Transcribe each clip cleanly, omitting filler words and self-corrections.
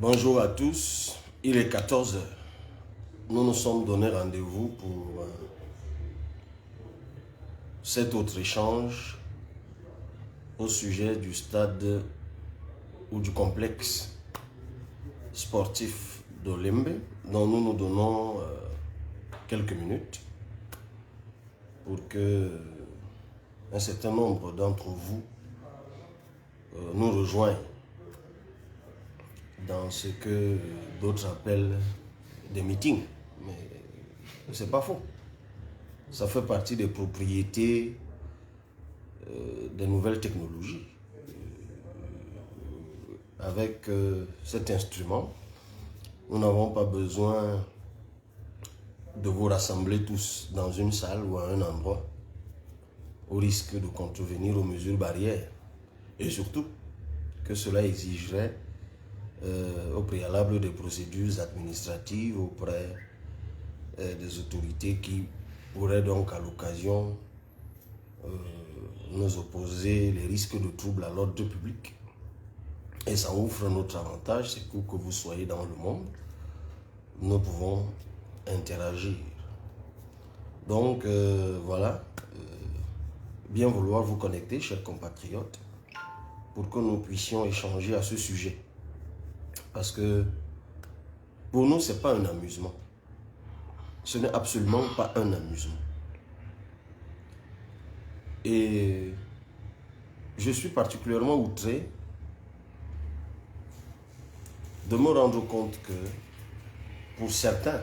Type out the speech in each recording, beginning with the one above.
Bonjour à tous, il est 14 heures. Nous nous sommes donné rendez-vous pour cet autre échange au sujet du stade ou du complexe sportif d'Olembe, dont nous nous donnons quelques minutes pour que un certain nombre d'entre vous nous rejoignent dans ce que d'autres appellent des meetings. Mais c'est pas faux. Ça fait partie des propriétés des nouvelles technologies. Avec cet instrument, nous n'avons pas besoin de vous rassembler tous dans une salle ou à un endroit au risque de contrevenir aux mesures barrières. Et surtout que cela exigerait au préalable des procédures administratives auprès des autorités qui pourraient donc à l'occasion nous opposer les risques de troubles à l'ordre public. Et ça offre notre avantage, c'est que vous soyez dans le monde, nous pouvons interagir. Donc voilà, bien vouloir vous connecter, chers compatriotes, pour que nous puissions échanger à ce sujet. Parce que pour nous, ce n'est pas un amusement. Ce n'est absolument pas un amusement. Et je suis particulièrement outré de me rendre compte que, pour certains,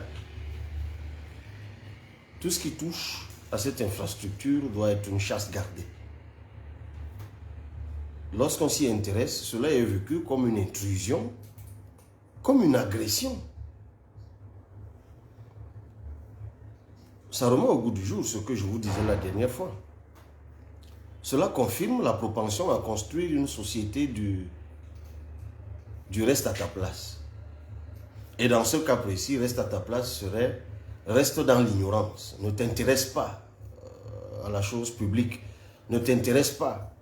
tout ce qui touche à cette infrastructure doit être une chasse gardée. Lorsqu'on s'y intéresse, cela est vécu comme une intrusion, comme une agression. Ça remet au goût du jour ce que je vous disais la dernière fois. Cela confirme la propension à construire une société du reste à ta place. Et dans ce cas précis, reste à ta place serait reste dans l'ignorance. Ne t'intéresse pas à la chose publique. Ne t'intéresse pas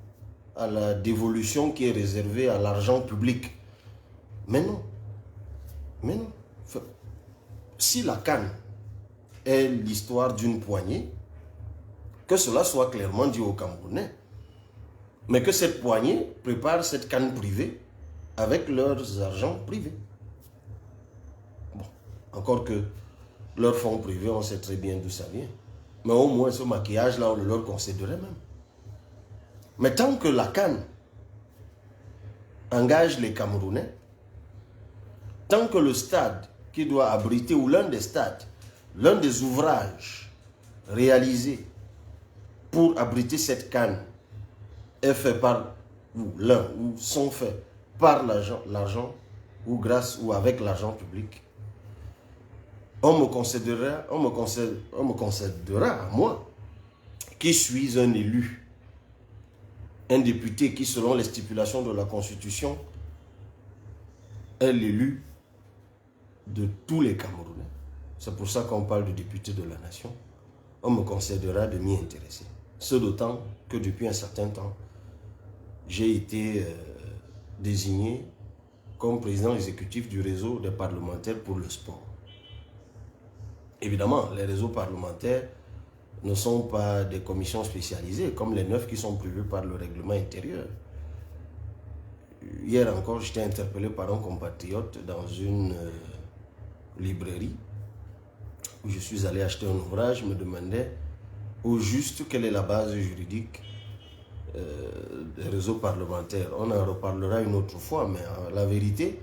à la dévolution qui est réservée à l'argent public. Mais non. Mais non. Si la CAN est l'histoire d'une poignée, que cela soit clairement dit aux Camerounais, mais que cette poignée prépare cette CAN privée avec leurs argents privés. Bon, encore que leurs fonds privés, on sait très bien d'où ça vient. Mais au moins ce maquillage-là, on le leur concéderait même. Mais tant que la CAN engage les Camerounais, tant que le stade qui doit abriter, ou l'un des stades, l'un des ouvrages réalisés pour abriter cette CAN est fait par, ou l'un, ou sont faits par l'argent, ou grâce, ou avec l'argent public, on me concédera à moi, qui suis un élu, un député qui, selon les stipulations de la Constitution, est l'élu de tous les Camerounais. C'est pour ça qu'on parle de député de la nation. On me concédera de m'y intéresser. Ce d'autant que depuis un certain temps, j'ai été désigné comme président exécutif du réseau des parlementaires pour le sport. Évidemment, les réseaux parlementaires ne sont pas des commissions spécialisées comme les 9 qui sont prévues par le règlement intérieur. Hier encore, j'étais interpellé par un compatriote dans une librairie où je suis allé acheter un ouvrage. Je me demandais au juste quelle est la base juridique des réseaux parlementaires. On en reparlera une autre fois, mais la vérité,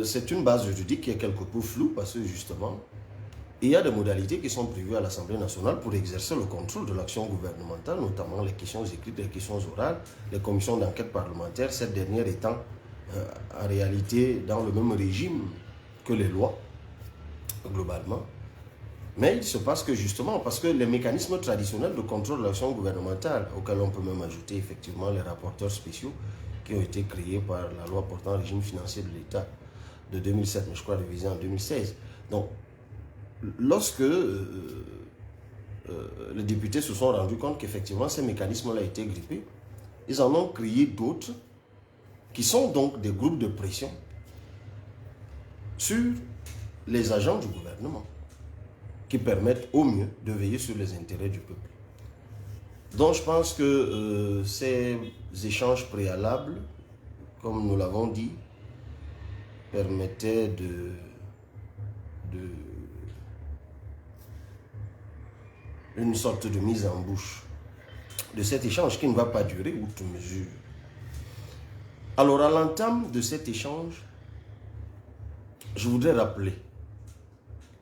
c'est une base juridique qui est quelque peu floue parce que justement, il y a des modalités qui sont prévues à l'Assemblée nationale pour exercer le contrôle de l'action gouvernementale, notamment les questions écrites, les questions orales, les commissions d'enquête parlementaire, cette dernière étant en réalité dans le même régime que les lois, globalement. Mais il se passe que justement, parce que les mécanismes traditionnels de contrôle de l'action gouvernementale, auxquels on peut même ajouter effectivement les rapporteurs spéciaux qui ont été créés par la loi portant régime financier de l'État de 2007, mais je crois révisée en 2016. Donc, lorsque les députés se sont rendus compte qu'effectivement ces mécanismes-là étaient grippés, ils en ont créé d'autres qui sont donc des groupes de pression sur les agents du gouvernement qui permettent au mieux de veiller sur les intérêts du peuple. Donc je pense que ces échanges préalables, comme nous l'avons dit, permettaient une sorte de mise en bouche de cet échange qui ne va pas durer outre mesure. Alors à l'entame de cet échange, je voudrais rappeler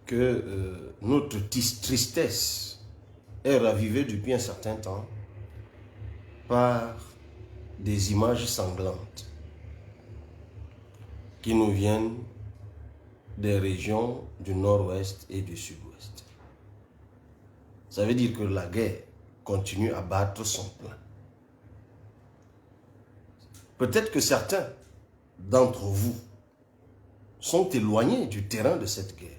que notre tristesse est ravivée depuis un certain temps par des images sanglantes qui nous viennent des régions du nord-ouest et du sud-ouest. Ça veut dire que la guerre continue à battre son plein. Peut-être que certains d'entre vous sont éloignés du terrain de cette guerre.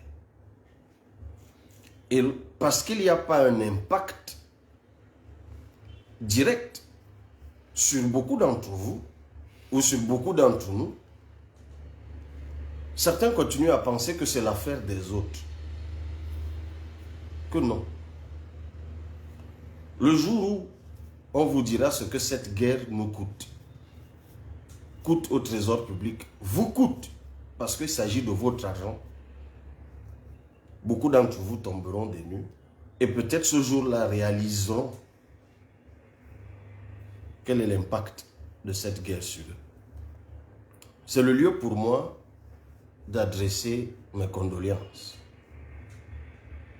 Et parce qu'il n'y a pas un impact direct sur beaucoup d'entre vous ou sur beaucoup d'entre nous, certains continuent à penser que c'est l'affaire des autres. Que non. Le jour où on vous dira ce que cette guerre nous coûte au trésor public, vous coûte, parce qu'il s'agit de votre argent, beaucoup d'entre vous tomberont des nues et peut-être ce jour-là réaliseront quel est l'impact de cette guerre sur eux. C'est le lieu pour moi d'adresser mes condoléances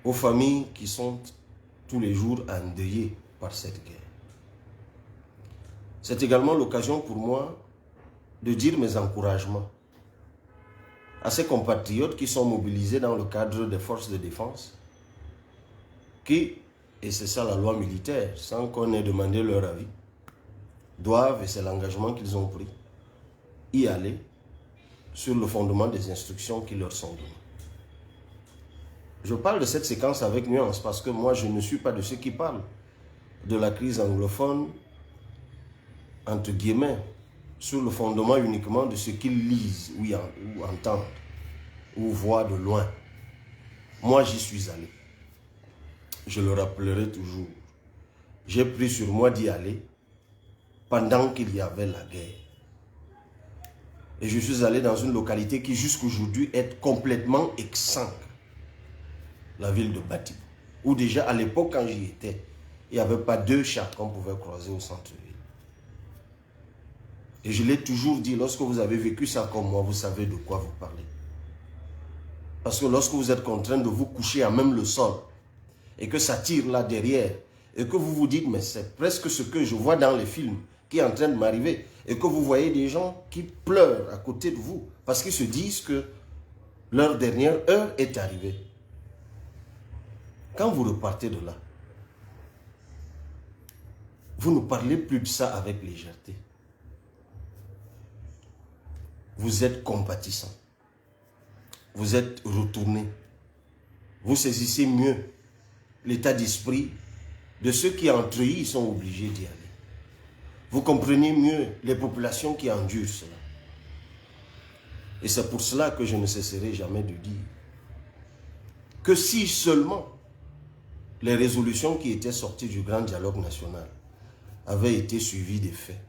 aux familles qui sont tous les jours endeuillées par cette guerre. C'est également l'occasion pour moi de dire mes encouragements à ces compatriotes qui sont mobilisés dans le cadre des forces de défense, qui, et c'est ça la loi militaire, sans qu'on ait demandé leur avis, doivent, et c'est l'engagement qu'ils ont pris, y aller sur le fondement des instructions qui leur sont données. Je parle de cette séquence avec nuance parce que moi je ne suis pas de ceux qui parlent de la crise anglophone, entre guillemets, sur le fondement uniquement de ce qu'ils lisent ou entendent ou voient de loin. Moi j'y suis allé. Je le rappellerai toujours. J'ai pris sur moi d'y aller pendant qu'il y avait la guerre. Et je suis allé dans une localité qui jusqu'aujourd'hui est complètement exsangue. La ville de Bati. Où déjà à l'époque quand j'y étais, il n'y avait pas 2 chats qu'on pouvait croiser au centre-ville. Et je l'ai toujours dit, lorsque vous avez vécu ça comme moi, vous savez de quoi vous parlez. Parce que lorsque vous êtes contraint de vous coucher à même le sol, et que ça tire là derrière, et que vous vous dites, mais c'est presque ce que je vois dans les films qui est en train de m'arriver, et que vous voyez des gens qui pleurent à côté de vous, parce qu'ils se disent que leur dernière heure est arrivée. Quand vous repartez de là, vous ne parlez plus de ça avec légèreté. Vous êtes compatissant. Vous êtes retourné. Vous saisissez mieux l'état d'esprit de ceux qui entre eux ils sont obligés d'y aller. Vous comprenez mieux les populations qui endurent cela. Et c'est pour cela que je ne cesserai jamais de dire que si seulement les résolutions qui étaient sorties du grand dialogue national avaient été suivies des faits,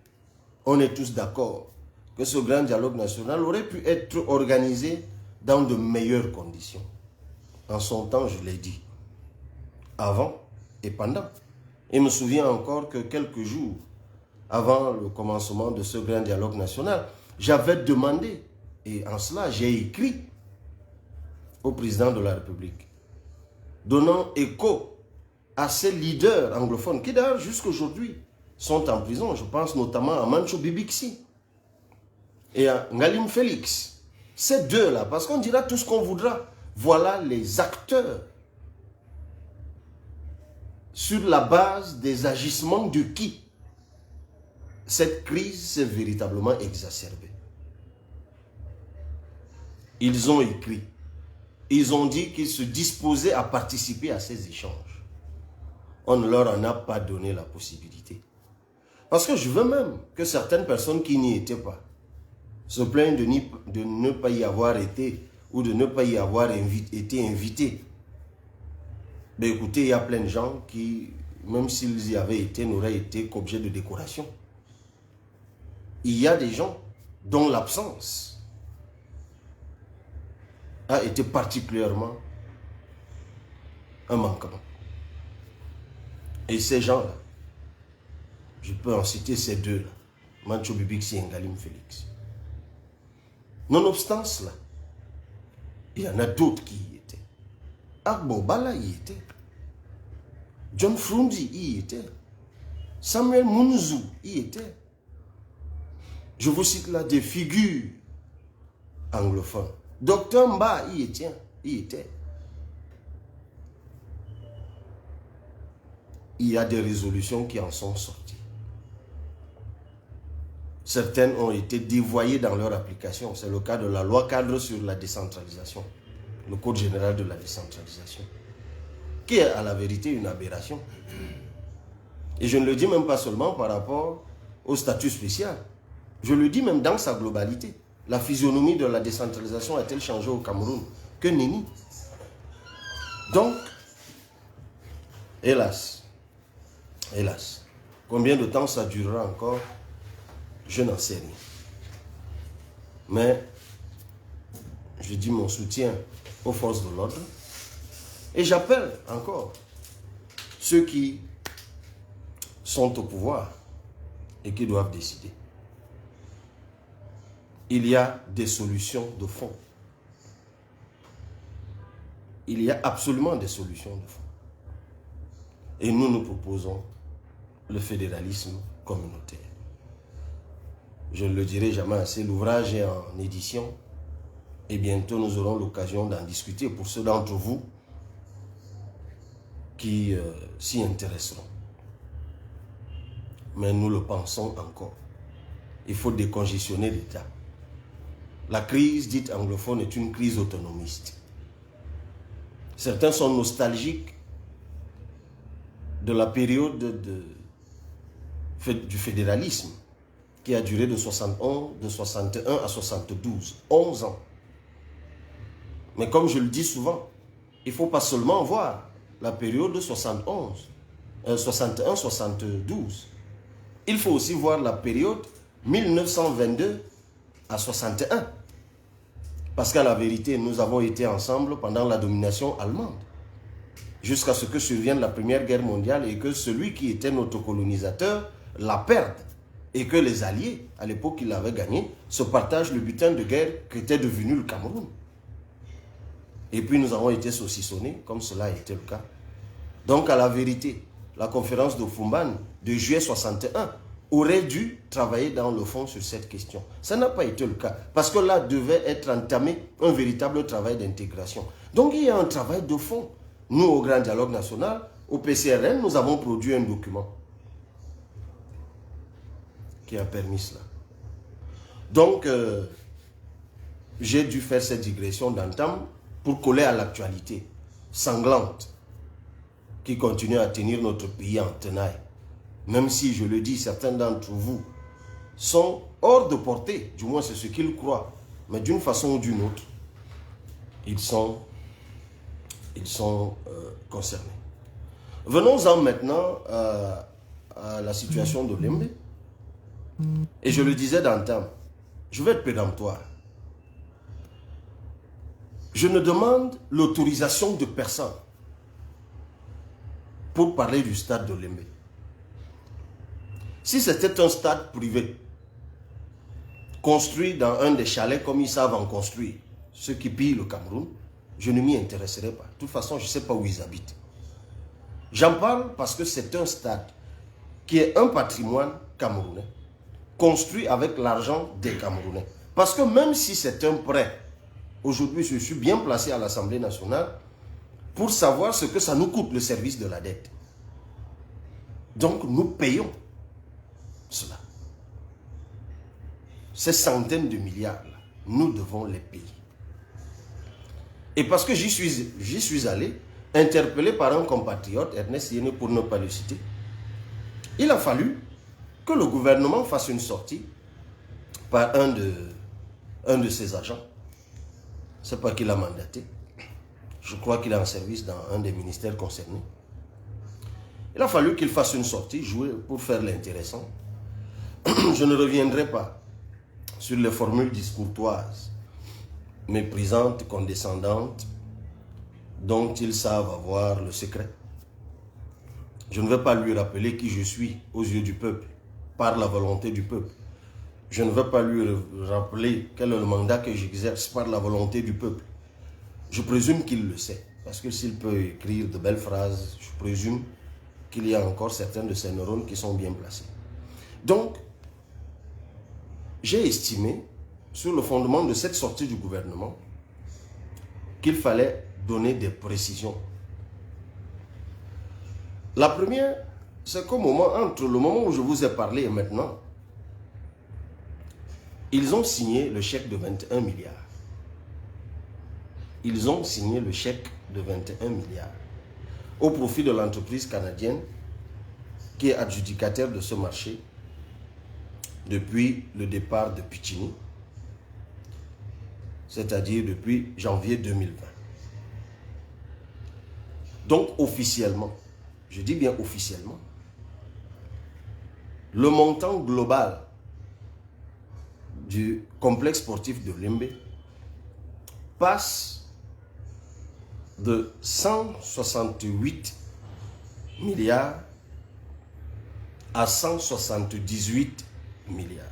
on est tous d'accord que ce grand dialogue national aurait pu être organisé dans de meilleures conditions. En son temps, je l'ai dit, avant et pendant. Et je me souviens encore que quelques jours avant le commencement de ce grand dialogue national, j'avais demandé, et en cela j'ai écrit au président de la République, donnant écho à ces leaders anglophones qui d'ailleurs jusqu'aujourd'hui sont en prison. Je pense notamment à Mancho Bibixi et à Ngalim Félix. Ces deux-là, parce qu'on dira tout ce qu'on voudra, voilà les acteurs sur la base des agissements de qui cette crise s'est véritablement exacerbée. Ils ont écrit, ils ont dit qu'ils se disposaient à participer à ces échanges. On ne leur en a pas donné la possibilité. Parce que je veux même que certaines personnes qui n'y étaient pas se plaignent de ne pas y avoir été ou de ne pas y avoir été invité. Mais écoutez, il y a plein de gens qui, même s'ils y avaient été, n'auraient été qu'objet de décoration. Il y a des gens dont l'absence a été particulièrement un manquement. Et ces gens-là, je peux en citer ces deux-là, Mancho Bibixi et Ngalim Félix. Nonobstant cela, il y en a d'autres qui y étaient. Agbo Bala y était. John Frunzi y était. Samuel Munzu y était. Je vous cite là des figures anglophones. Docteur Mba y était. Il y a des résolutions qui en sont sorties. Certaines ont été dévoyées dans leur application. C'est le cas de la loi cadre sur la décentralisation, le Code général de la décentralisation, qui est à la vérité une aberration. Et je ne le dis même pas seulement par rapport au statut spécial. Je le dis même dans sa globalité. La physionomie de la décentralisation a-t-elle changé au Cameroun? Que nenni. Donc, hélas, combien de temps ça durera encore? Je n'en sais rien. Mais je dis mon soutien aux forces de l'ordre et j'appelle encore ceux qui sont au pouvoir et qui doivent décider. Il y a des solutions de fond. Il y a absolument des solutions de fond. Et nous proposons le fédéralisme communautaire. Je ne le dirai jamais assez, l'ouvrage est en édition et bientôt nous aurons l'occasion d'en discuter pour ceux d'entre vous qui s'y intéresseront. Mais nous le pensons encore. Il faut décongestionner l'État. La crise dite anglophone est une crise autonomiste. Certains sont nostalgiques de la période du fédéralisme qui a duré de 61 à 72, 11 ans. Mais comme je le dis souvent, il ne faut pas seulement voir la période de 61-72. Il faut aussi voir la période 1922 à 61. Parce qu'à la vérité, nous avons été ensemble pendant la domination allemande. Jusqu'à ce que survienne la Première Guerre mondiale et que celui qui était notre colonisateur la perde. Et que les Alliés, à l'époque qu'ils l'avaient gagné, se partagent le butin de guerre qu'était devenu le Cameroun. Et puis nous avons été saucissonnés, comme cela a été le cas. Donc à la vérité, la conférence de Fumban de juillet 61 aurait dû travailler dans le fond sur cette question. Ça n'a pas été le cas, parce que là devait être entamé un véritable travail d'intégration. Donc il y a un travail de fond. Nous, au Grand Dialogue National, au PCRN, nous avons produit un document qui a permis cela. Donc, j'ai dû faire cette digression d'entame pour coller à l'actualité sanglante qui continue à tenir notre pays en tenaille. Même si, je le dis, certains d'entre vous sont hors de portée, du moins c'est ce qu'ils croient, mais d'une façon ou d'une autre, ils sont concernés. Venons-en maintenant à la situation de Lembe. Et je le disais d'entame, je vais être péremptoire. Je ne demande l'autorisation de personne pour parler du stade de Lembe. Si c'était un stade privé, construit dans un des chalets comme ils savent en construire, ceux qui pillent le Cameroun, je ne m'y intéresserai pas. De toute façon, je ne sais pas où ils habitent. J'en parle parce que c'est un stade qui est un patrimoine camerounais, construit avec l'argent des Camerounais. Parce que même si c'est un prêt, aujourd'hui je suis bien placé à l'Assemblée nationale pour savoir ce que ça nous coûte le service de la dette. Donc nous payons cela. Ces centaines de milliards, là, nous devons les payer. Et parce que j'y suis allé, interpellé par un compatriote, Ernest Yéné pour ne pas le citer, il a fallu que le gouvernement fasse une sortie par un de ses agents. sais pas qui l'a mandaté. Je crois qu'il est en service dans un des ministères concernés. Il a fallu qu'il fasse une sortie, jouer pour faire l'intéressant. Je ne reviendrai pas sur les formules discourtoises, méprisantes, condescendantes, dont ils savent avoir le secret. Je ne vais pas lui rappeler qui je suis aux yeux du peuple, par la volonté du peuple. Je ne vais pas lui rappeler quel est le mandat que j'exerce par la volonté du peuple. Je présume qu'il le sait, parce que s'il peut écrire de belles phrases, je présume qu'il y a encore certains de ces neurones qui sont bien placés. Donc, j'ai estimé, sur le fondement de cette sortie du gouvernement, qu'il fallait donner des précisions. La première, c'est qu'au moment, entre le moment où je vous ai parlé et maintenant, ils ont signé le chèque de 21 milliards. Ils ont signé le chèque de 21 milliards au profit de l'entreprise canadienne qui est adjudicataire de ce marché depuis le départ de Pichini, c'est-à-dire depuis janvier 2020. Donc officiellement, je dis bien officiellement, le montant global du complexe sportif de Lembe passe de 168 milliards à 178 milliards.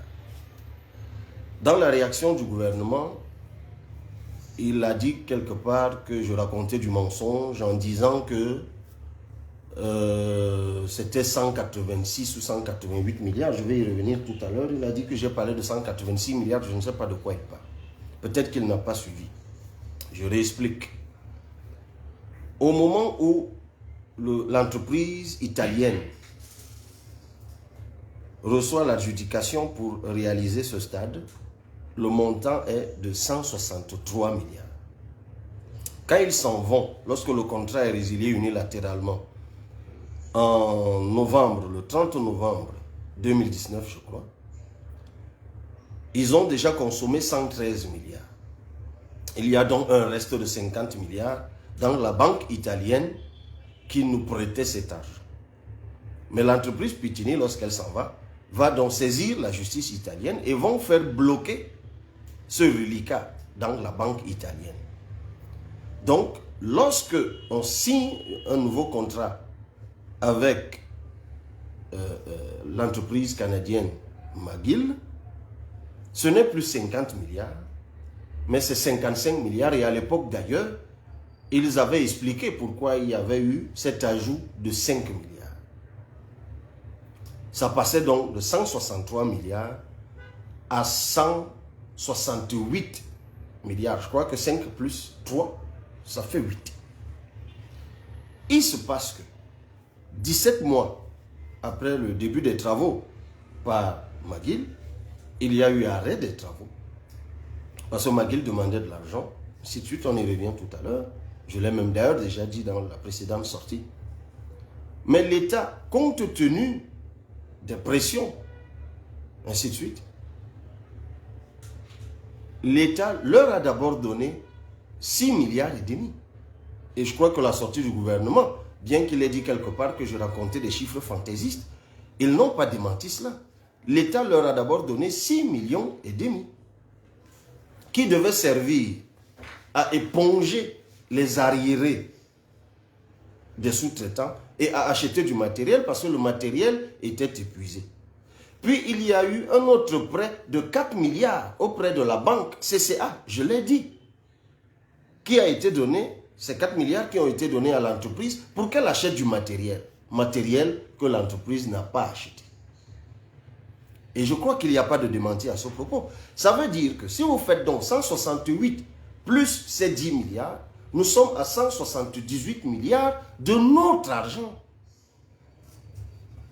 Dans la réaction du gouvernement, il a dit quelque part que je racontais du mensonge en disant que c'était 186 ou 188 milliards. Je vais y revenir tout à l'heure. Il a dit que j'ai parlé de 186 milliards. Je ne sais pas de quoi il parle. Peut-être qu'il n'a pas suivi. Je réexplique. Au moment où l'entreprise italienne reçoit l'adjudication pour réaliser ce stade, le montant est de 163 milliards. Quand ils s'en vont, lorsque le contrat est résilié unilatéralement, en novembre, le 30 novembre 2019, je crois, ils ont déjà consommé 113 milliards. Il y a donc un reste de 50 milliards dans la banque italienne qui nous prêtait cet argent. Mais l'entreprise Pichini, lorsqu'elle s'en va donc saisir la justice italienne et vont faire bloquer ce reliquat dans la banque italienne. Donc, lorsque on signe un nouveau contrat avec l'entreprise canadienne McGill, ce n'est plus 50 milliards, mais c'est 55 milliards. Et à l'époque d'ailleurs, ils avaient expliqué pourquoi il y avait eu cet ajout de 5 milliards. Ça passait donc de 163 milliards à 168 milliards. Je crois que 5 plus 3, ça fait 8. Il se passe que 17 mois après le début des travaux par McGill, il y a eu arrêt des travaux. Parce que McGill demandait de l'argent. Ainsi de suite, on y revient tout à l'heure. Je l'ai même d'ailleurs déjà dit dans la précédente sortie. Mais l'État, compte tenu des pressions, ainsi de suite, l'État leur a d'abord donné 6 milliards et demi. Et je crois que la sortie du gouvernement, bien qu'il ait dit quelque part que je racontais des chiffres fantaisistes, ils n'ont pas démenti cela. L'État leur a d'abord donné 6 millions et demi qui devaient servir à éponger les arriérés des sous-traitants et à acheter du matériel parce que le matériel était épuisé. Puis il y a eu un autre prêt de 4 milliards auprès de la banque CCA, je l'ai dit, qui a été donné, ces 4 milliards qui ont été donnés à l'entreprise pour qu'elle achète du matériel que l'entreprise n'a pas acheté. Et je crois qu'il n'y a pas de démenti à ce propos. Ça veut dire que si vous faites donc 168 plus ces 10 milliards, nous sommes à 178 milliards de notre argent.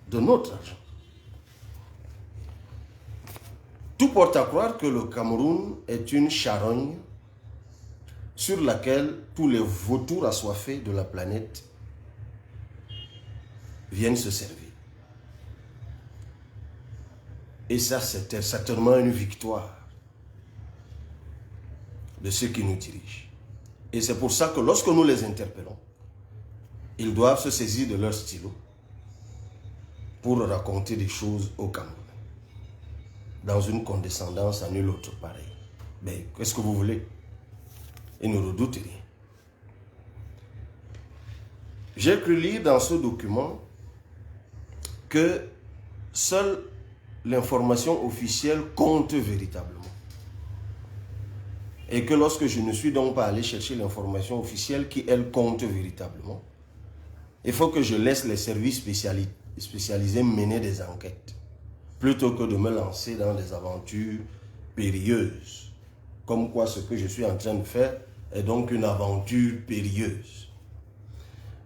De notre argent. Tout porte à croire que le Cameroun est une charogne sur laquelle tous les vautours assoiffés de la planète viennent se servir. Et ça, c'était certainement une victoire de ceux qui nous dirigent. Et c'est pour ça que lorsque nous les interpellons, ils doivent se saisir de leur stylo pour raconter des choses au Cameroun, dans une condescendance à nul autre pareil. Mais qu'est-ce que vous voulez? Ils ne redoutent rien. J'ai cru lire dans ce document que seule l'information officielle compte véritablement. Et que lorsque je ne suis donc pas allé chercher l'information officielle qui, elle, compte véritablement, il faut que je laisse les services spécialisés mener des enquêtes, plutôt que de me lancer dans des aventures périlleuses. Comme quoi ce que je suis en train de faire est donc une aventure périlleuse.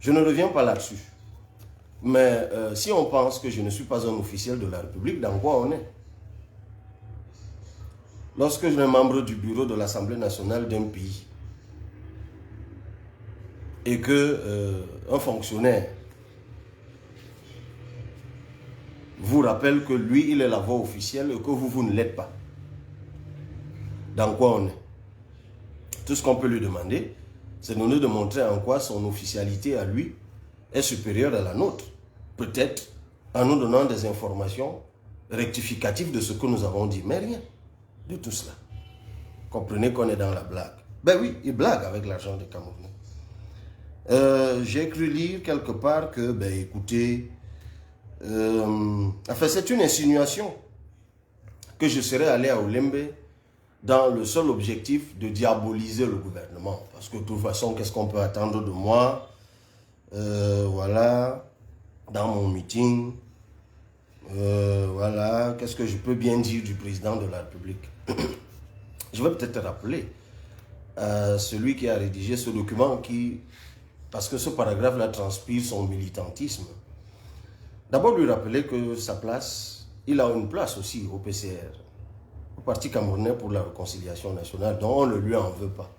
Je ne reviens pas là-dessus. Mais si on pense que je ne suis pas un officiel de la République, dans quoi on est? Lorsque je suis membre du bureau de l'Assemblée nationale d'un pays et que un fonctionnaire vous rappelle que lui, il est la voix officielle et que vous ne l'êtes pas, dans quoi on est? Tout ce qu'on peut lui demander, c'est de nous démontrer en quoi son officialité à lui est supérieure à la nôtre. Peut-être en nous donnant des informations rectificatives de ce que nous avons dit, mais rien de tout cela. Comprenez qu'on est dans la blague. Ben oui, il blague avec l'argent des Camerounais. J'ai cru lire quelque part que, ben écoutez, enfin c'est une insinuation que je serais allé à Olembe dans le seul objectif de diaboliser le gouvernement. Parce que de toute façon, qu'est-ce qu'on peut attendre de moi? Voilà, dans mon meeting, voilà, qu'est-ce que je peux bien dire du président de la République? Je vais peut-être rappeler celui qui a rédigé ce document, parce que ce paragraphe-là transpire son militantisme. D'abord lui rappeler que sa place, il a une place aussi au PCR, au Parti camerounais pour la réconciliation nationale, dont on ne lui en veut pas.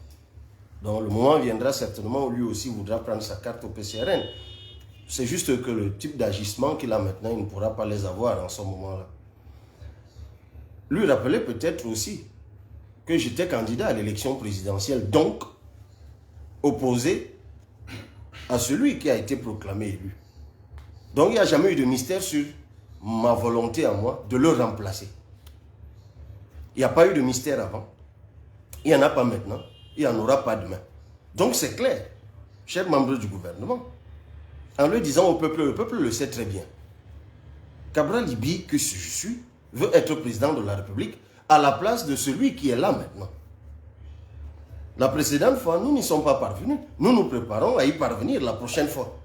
Donc le moment viendra certainement où lui aussi voudra prendre sa carte au PCRN. C'est juste que le type d'agissement qu'il a maintenant, il ne pourra pas les avoir en ce moment-là. Lui rappeler peut-être aussi que j'étais candidat à l'élection présidentielle, donc opposé à celui qui a été proclamé élu. Donc il n'y a jamais eu de mystère sur ma volonté à moi de le remplacer. Il n'y a pas eu de mystère avant, il n'y en a pas maintenant, il n'y en aura pas demain. Donc c'est clair, chers membres du gouvernement, en le disant au peuple, le peuple le sait très bien. Cabral Libi, que je suis, veut être président de la République à la place de celui qui est là maintenant. La précédente fois, nous n'y sommes pas parvenus. Nous nous préparons à y parvenir la prochaine fois.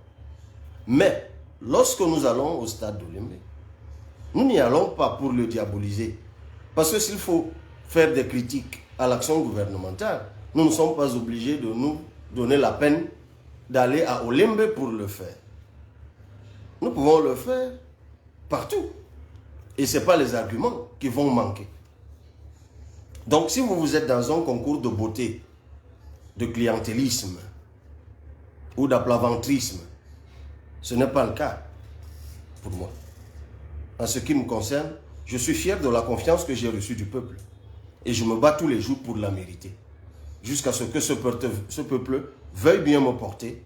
Mais, lorsque nous allons au stade d'Olembe, nous n'y allons pas pour le diaboliser. Parce que s'il faut faire des critiques à l'action gouvernementale, nous ne sommes pas obligés de nous donner la peine d'aller à Olembe pour le faire. Nous pouvons le faire partout. Et ce n'est pas les arguments qui vont manquer. Donc, si vous êtes dans un concours de beauté, de clientélisme ou d'aplaventrisme, ce n'est pas le cas pour moi. En ce qui me concerne, je suis fier de la confiance que j'ai reçue du peuple. Et je me bats tous les jours pour la mériter. Jusqu'à ce que ce peuple veuille bien me porter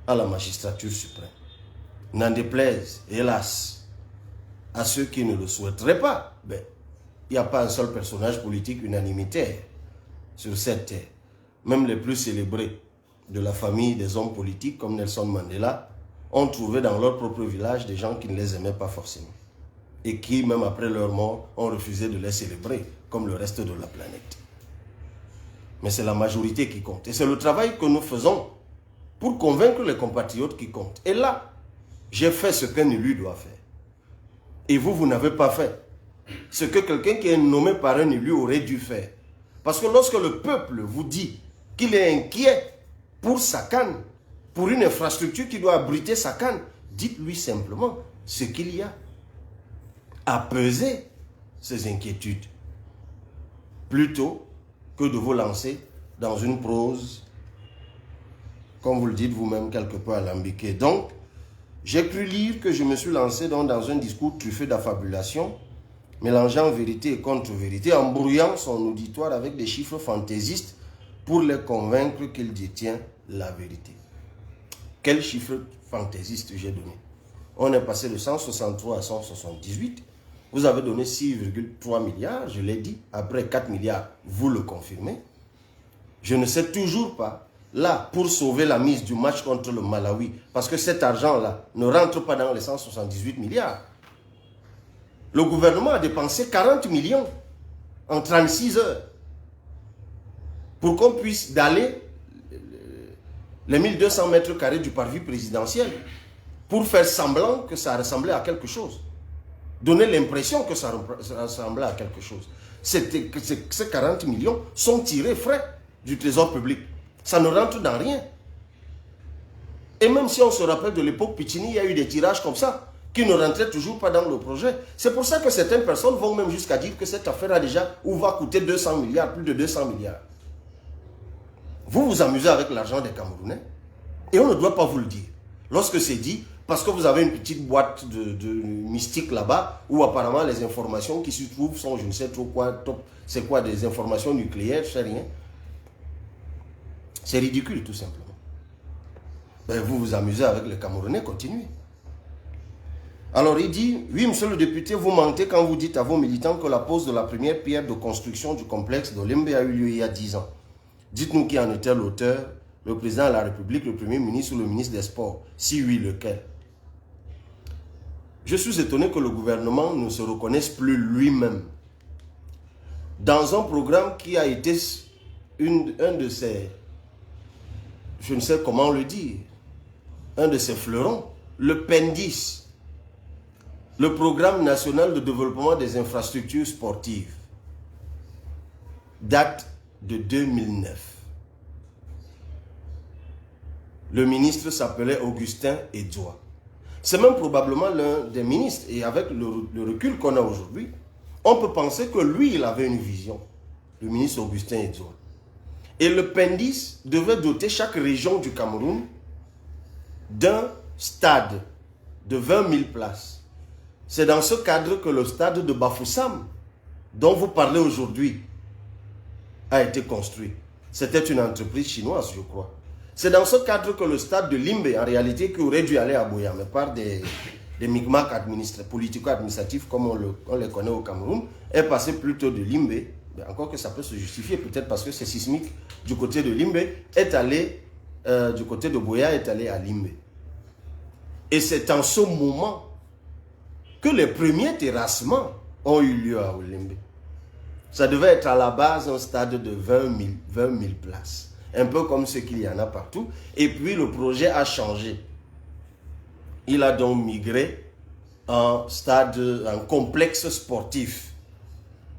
à la magistrature suprême. N'en déplaise, hélas, à ceux qui ne le souhaiteraient pas, ben, il n'y a pas un seul personnage politique unanimitaire sur cette terre. Même les plus célébrés de la famille des hommes politiques comme Nelson Mandela ont trouvé dans leur propre village des gens qui ne les aimaient pas forcément. Et qui, même après leur mort, ont refusé de les célébrer comme le reste de la planète. Mais c'est la majorité qui compte. Et c'est le travail que nous faisons pour convaincre les compatriotes qui comptent. Et là, j'ai fait ce qu'un élu doit faire. Et vous n'avez pas fait ce que quelqu'un qui est nommé par un élu aurait dû faire. Parce que lorsque le peuple vous dit qu'il est inquiet pour sa canne, pour une infrastructure qui doit abriter sa canne, dites-lui simplement ce qu'il y a. Apaisez ces inquiétudes. Plutôt que de vous lancer dans une prose, comme vous le dites vous-même, quelque peu alambiquée. Donc, j'ai cru lire que je me suis lancé dans un discours truffé d'affabulation mélangeant vérité et contre-vérité, embrouillant son auditoire avec des chiffres fantaisistes pour les convaincre qu'il détient la vérité. Quel chiffre fantaisiste j'ai donné? On est passé de 163 à 178. Vous avez donné 6,3 milliards, je l'ai dit. Après 4 milliards, vous le confirmez. Je ne sais toujours pas, là, pour sauver la mise du match contre le Malawi, parce que cet argent-là ne rentre pas dans les 178 milliards. Le gouvernement a dépensé 40 millions en 36 heures pour qu'on puisse d'aller les 1200 mètres carrés du parvis présidentiel pour faire semblant que ça ressemblait à quelque chose. Donner l'impression que ça ressemblait à quelque chose. Ces 40 millions sont tirés frais du trésor public. Ça ne rentre dans rien. Et même si on se rappelle de l'époque Piccini, il y a eu des tirages comme ça qui ne rentraient toujours pas dans le projet. C'est pour ça que certaines personnes vont même jusqu'à dire que cette affaire a déjà ou va coûter 200 milliards, plus de 200 milliards. Vous vous amusez avec l'argent des Camerounais et on ne doit pas vous le dire. Lorsque c'est dit, parce que vous avez une petite boîte de mystique là-bas où apparemment les informations qui se trouvent sont je ne sais trop quoi, c'est quoi, des informations nucléaires, je sais rien. C'est ridicule tout simplement. Ben, vous vous amusez avec les Camerounais, continuez. Alors il dit, oui monsieur le député, vous mentez quand vous dites à vos militants que la pose de la première pierre de construction du complexe d'Olembe a eu lieu il y a 10 ans. Dites-nous qui en était l'auteur, le président de la République, le premier ministre ou le ministre des Sports. Si oui, lequel? Je suis étonné que le gouvernement ne se reconnaisse plus lui-même. Dans un programme qui a été un de ses, je ne sais comment le dire, un de ses fleurons, le PENDIS, le Programme national de développement des infrastructures sportives, date de 2009. Le ministre s'appelait Augustin Edouard. C'est même probablement l'un des ministres. Et avec le recul qu'on a aujourd'hui, on peut penser que lui, il avait une vision. Le ministre Augustin Edouard. Et le PENDIS devait doter chaque région du Cameroun d'un stade de 20 000 places. C'est dans ce cadre que le stade de Bafoussam, dont vous parlez aujourd'hui, a été construit. C'était une entreprise chinoise, je crois. C'est dans ce cadre que le stade de Limbe, en réalité, qui aurait dû aller à Boya, mais par des micmacs politico-administratifs, comme on les connaît au Cameroun, est passé plutôt de Limbe, encore que ça peut se justifier, peut-être parce que c'est sismique du côté de Limbe, est allé, du côté de Boya, est allé à Limbe. Et c'est en ce moment que les premiers terrassements ont eu lieu à Limbe. Ça devait être à la base un stade de 20 000 places. Un peu comme ce qu'il y en a partout. Et puis le projet a changé. Il a donc migré en complexe sportif,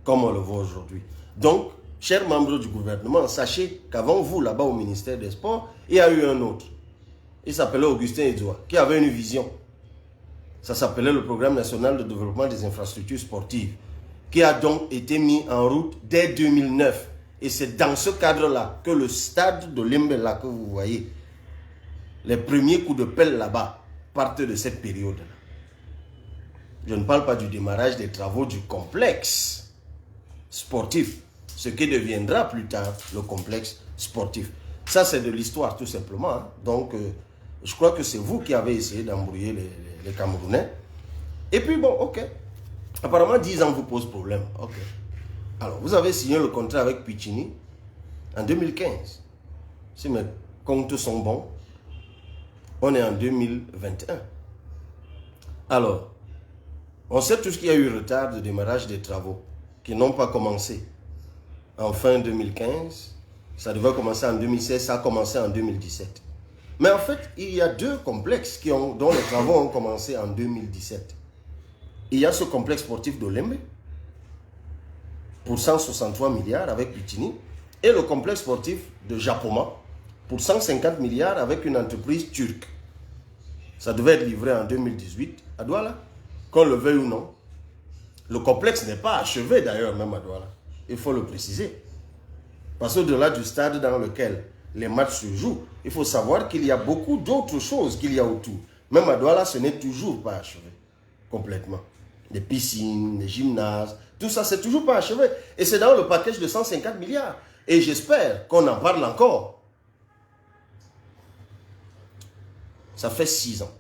comme on le voit aujourd'hui. Donc, chers membres du gouvernement, sachez qu'avant vous, là-bas au ministère des Sports, il y a eu un autre. Il s'appelait Augustin Edouard, qui avait une vision. Ça s'appelait le Programme national de développement des infrastructures sportives, qui a donc été mis en route dès 2009. Et c'est dans ce cadre-là que le stade de Limbe, là que vous voyez, les premiers coups de pelle là-bas partent de cette période-là. Je ne parle pas du démarrage des travaux du complexe sportif, ce qui deviendra plus tard le complexe sportif. Ça, c'est de l'histoire tout simplement. Hein. Donc, je crois que c'est vous qui avez essayé d'embrouiller les Camerounais. Et puis, bon, ok. Apparemment, 10 ans vous pose problème. Ok. Alors, vous avez signé le contrat avec Piccini en 2015. Si mes comptes sont bons, on est en 2021. Alors, on sait tous qu'il y a eu retard de démarrage des travaux qui n'ont pas commencé en fin 2015. Ça devait commencer en 2016, ça a commencé en 2017. Mais en fait, il y a deux complexes dont les travaux ont commencé en 2017. Il y a ce complexe sportif d'Olembe pour 163 milliards avec Piccini et le complexe sportif de Japoma pour 150 milliards avec une entreprise turque. Ça devait être livré en 2018 à Douala, qu'on le veuille ou non. Le complexe n'est pas achevé d'ailleurs même à Douala, il faut le préciser. Parce qu'au-delà du stade dans lequel les matchs se jouent, il faut savoir qu'il y a beaucoup d'autres choses qu'il y a autour. Même à Douala, ce n'est toujours pas achevé complètement. des piscines, des gymnases, tout ça, c'est toujours pas achevé. Et c'est dans le package de 150 milliards. Et j'espère qu'on en parle encore. Ça fait 6 ans.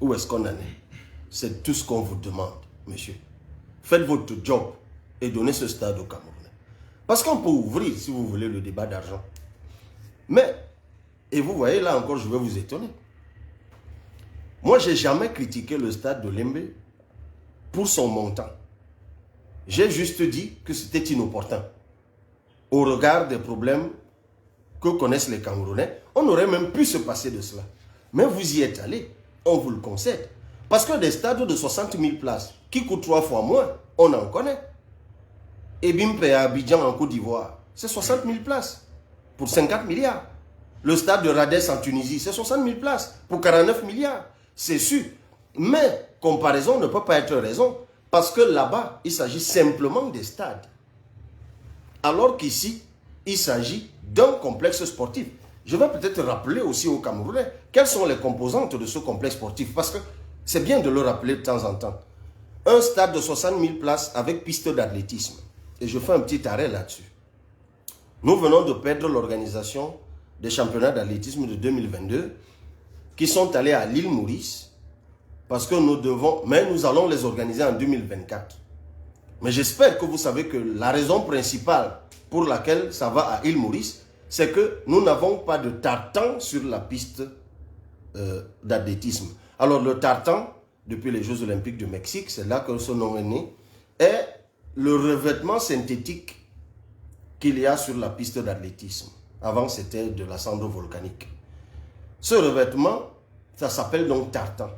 Où est-ce qu'on en est? C'est tout ce qu'on vous demande, monsieur. Faites votre job et donnez ce stade au Camerounais. Parce qu'on peut ouvrir, si vous voulez, le débat d'argent. Mais, et vous voyez, là encore, je vais vous étonner. Moi, je n'ai jamais critiqué le stade de Lembe pour son montant. J'ai juste dit que c'était inopportun. Au regard des problèmes que connaissent les Camerounais, on aurait même pu se passer de cela. Mais vous y êtes allé, on vous le concède. Parce que des stades de 60 000 places, qui coûtent 3 fois moins, on en connaît. Et Bimpe à Abidjan en Côte d'Ivoire, c'est 60 000 places pour 50 milliards. Le stade de Radès en Tunisie, c'est 60 000 places pour 49 milliards. C'est sûr. Mais comparaison ne peut pas être raison. Parce que là-bas, il s'agit simplement des stades. Alors qu'ici, il s'agit d'un complexe sportif. Je vais peut-être rappeler aussi aux Camerounais quelles sont les composantes de ce complexe sportif. Parce que c'est bien de le rappeler de temps en temps. Un stade de 60 000 places avec piste d'athlétisme. Et je fais un petit arrêt là-dessus. Nous venons de perdre l'organisation des championnats d'athlétisme de 2022 qui sont allés à l'île Maurice. Parce que nous allons les organiser en 2024. Mais j'espère que vous savez que la raison principale pour laquelle ça va à l'île Maurice, c'est que nous n'avons pas de tartan sur la piste d'athlétisme. Alors le tartan, depuis les Jeux Olympiques du Mexique, c'est là que ce nom est né, est le revêtement synthétique qu'il y a sur la piste d'athlétisme. Avant, c'était de la cendre volcanique. Ce revêtement, ça s'appelle donc tartan.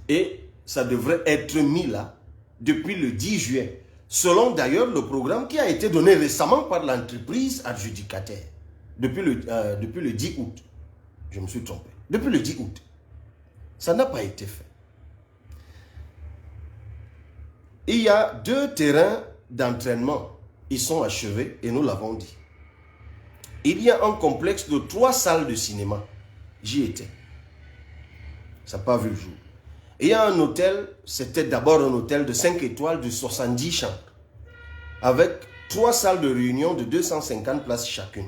Et ça devrait être mis là depuis le 10 juillet, selon d'ailleurs le programme qui a été donné récemment par l'entreprise adjudicataire. Depuis le 10 août. Je me suis trompé. Depuis le 10 août. Ça n'a pas été fait. Il y a 2 terrains d'entraînement. Ils sont achevés et nous l'avons dit. Il y a un complexe de 3 salles de cinéma. J'y étais. Ça n'a pas vu le jour. Et il y a un hôtel, c'était d'abord un hôtel de 5 étoiles de 70 chambres, avec 3 salles de réunion de 250 places chacune.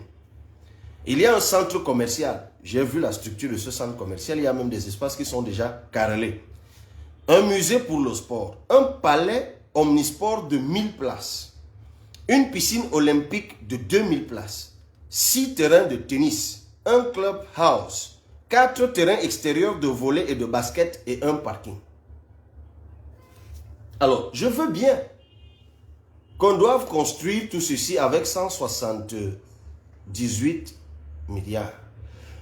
Il y a un centre commercial. J'ai vu la structure de ce centre commercial. Il y a même des espaces qui sont déjà carrelés. Un musée pour le sport. Un palais omnisport de 1000 places. Une piscine olympique de 2000 places. 6 terrains de tennis. Un club house. 4 terrains extérieurs de volley et de basket et un parking. Alors, je veux bien qu'on doive construire tout ceci avec 178 milliards.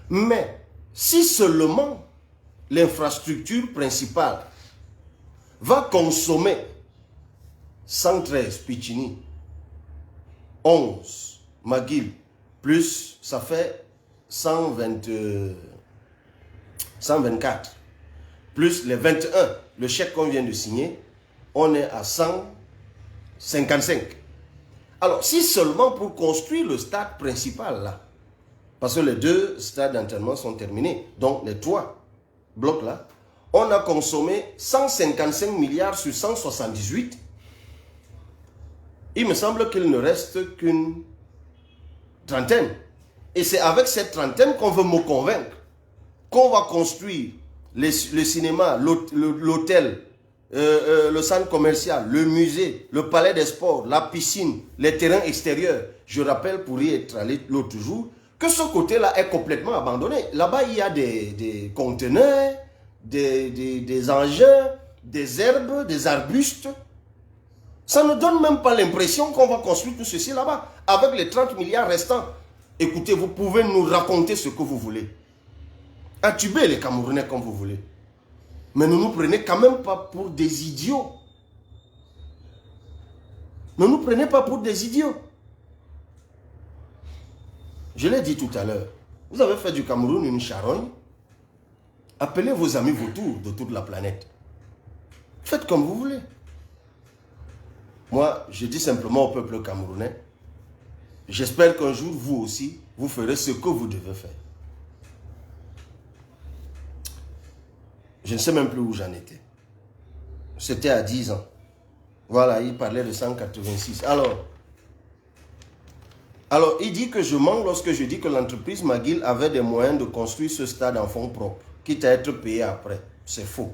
Mais si seulement l'infrastructure principale va consommer 113 Pichini, 11 McGill, plus ça fait 124, plus les 21, le chèque qu'on vient de signer, on est à 155. Alors, si seulement pour construire le stade principal là, parce que les 2 stades d'entraînement sont terminés, donc les 3 blocs là, on a consommé 155 milliards sur 178. Il me semble qu'il ne reste qu'une trentaine. Et c'est avec cette trentaine qu'on veut me convaincre qu'on va construire le cinéma, l'hôtel, le centre commercial, le musée, le palais des sports, la piscine, les terrains extérieurs. Je rappelle, pour y être allé l'autre jour, que ce côté-là est complètement abandonné. Là-bas, il y a des conteneurs, des engins, des herbes, des arbustes. Ça ne donne même pas l'impression qu'on va construire tout ceci là-bas. Avec les 30 milliards restants, écoutez, vous pouvez nous raconter ce que vous voulez. Attuber les Camerounais comme vous voulez. Mais ne nous prenez quand même pas pour des idiots. Ne nous prenez pas pour des idiots. Je l'ai dit tout à l'heure. Vous avez fait du Cameroun une charogne. Appelez vos amis vautours de toute la planète. Faites comme vous voulez. Moi, je dis simplement au peuple camerounais, j'espère qu'un jour, vous aussi, vous ferez ce que vous devez faire. Je ne sais même plus où j'en étais. C'était à 10 ans. Voilà, il parlait de 186. Alors, il dit que je mens lorsque je dis que l'entreprise McGill avait des moyens de construire ce stade en fonds propres, quitte à être payé après. C'est faux.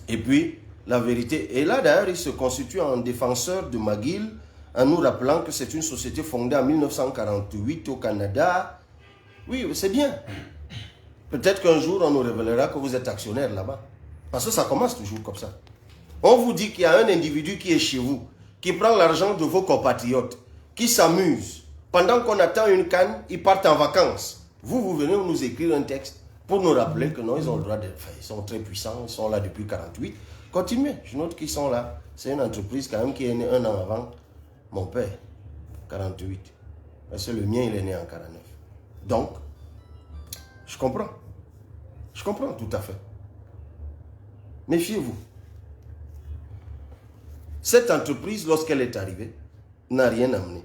Et puis, la vérité. Et là, d'ailleurs, il se constitue en défenseur de McGill en nous rappelant que c'est une société fondée en 1948 au Canada. Oui, c'est bien. Peut-être qu'un jour, on nous révélera que vous êtes actionnaire là-bas. Parce que ça commence toujours comme ça. On vous dit qu'il y a un individu qui est chez vous, qui prend l'argent de vos compatriotes, qui s'amuse. Pendant qu'on attend une canne, ils partent en vacances. Vous venez nous écrire un texte pour nous rappeler que non, ils ont le droit de... Enfin, ils sont très puissants, ils sont là depuis 48. Continuez, je note qu'ils sont là. C'est une entreprise quand même qui est née un an avant mon père, 48. Parce que le mien, il est né en 49. Donc, je comprends. Je comprends tout à fait. Méfiez-vous. Cette entreprise, lorsqu'elle est arrivée, n'a rien amené.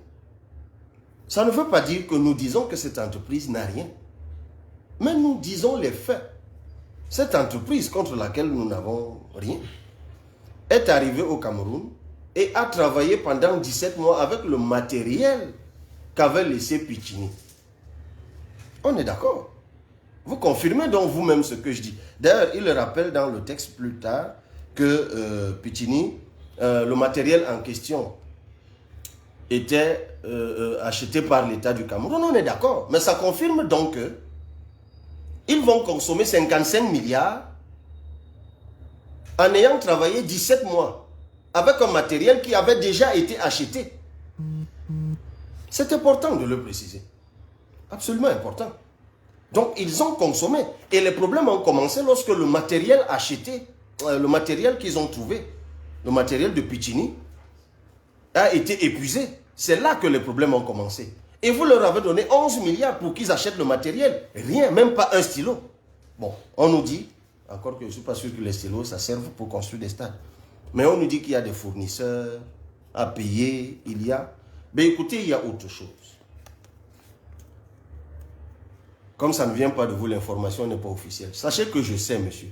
Ça ne veut pas dire que nous disons que cette entreprise n'a rien. Mais nous disons les faits. Cette entreprise contre laquelle nous n'avons rien est arrivée au Cameroun et a travaillé pendant 17 mois avec le matériel qu'avait laissé Pichini. On est d'accord. Vous confirmez donc vous-même ce que je dis. D'ailleurs, il rappelle dans le texte plus tard que Pichini, le matériel en question était acheté par l'État du Cameroun. On est d'accord. Mais ça confirme donc que ils vont consommer 55 milliards en ayant travaillé 17 mois avec un matériel qui avait déjà été acheté. C'est important de le préciser. Absolument important. Donc, ils ont consommé. Et les problèmes ont commencé lorsque le matériel acheté, le matériel qu'ils ont trouvé, le matériel de Pichini, a été épuisé. C'est là que les problèmes ont commencé. Et vous leur avez donné 11 milliards pour qu'ils achètent le matériel. Rien, même pas un stylo. Bon, on nous dit, encore que je ne suis pas sûr que les stylos, ça serve pour construire des stades. Mais on nous dit qu'il y a des fournisseurs à payer, il y a... Mais écoutez, il y a autre chose. Comme ça ne vient pas de vous, l'information n'est pas officielle. Sachez que je sais, monsieur,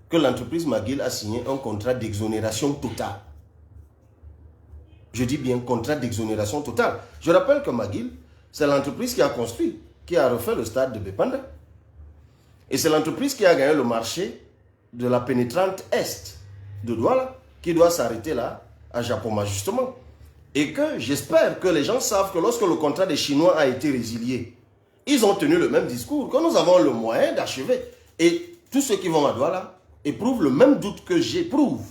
que l'entreprise McGill a signé un contrat d'exonération totale. Je dis bien contrat d'exonération totale. Je rappelle que McGill, c'est l'entreprise qui a construit, qui a refait le stade de Bepanda. Et c'est l'entreprise qui a gagné le marché de la pénétrante Est de Douala, qui doit s'arrêter là, à Japoma justement. Et que j'espère que les gens savent que lorsque le contrat des Chinois a été résilié, ils ont tenu le même discours, que nous avons le moyen d'achever. Et tous ceux qui vont à Douala éprouvent le même doute que j'éprouve.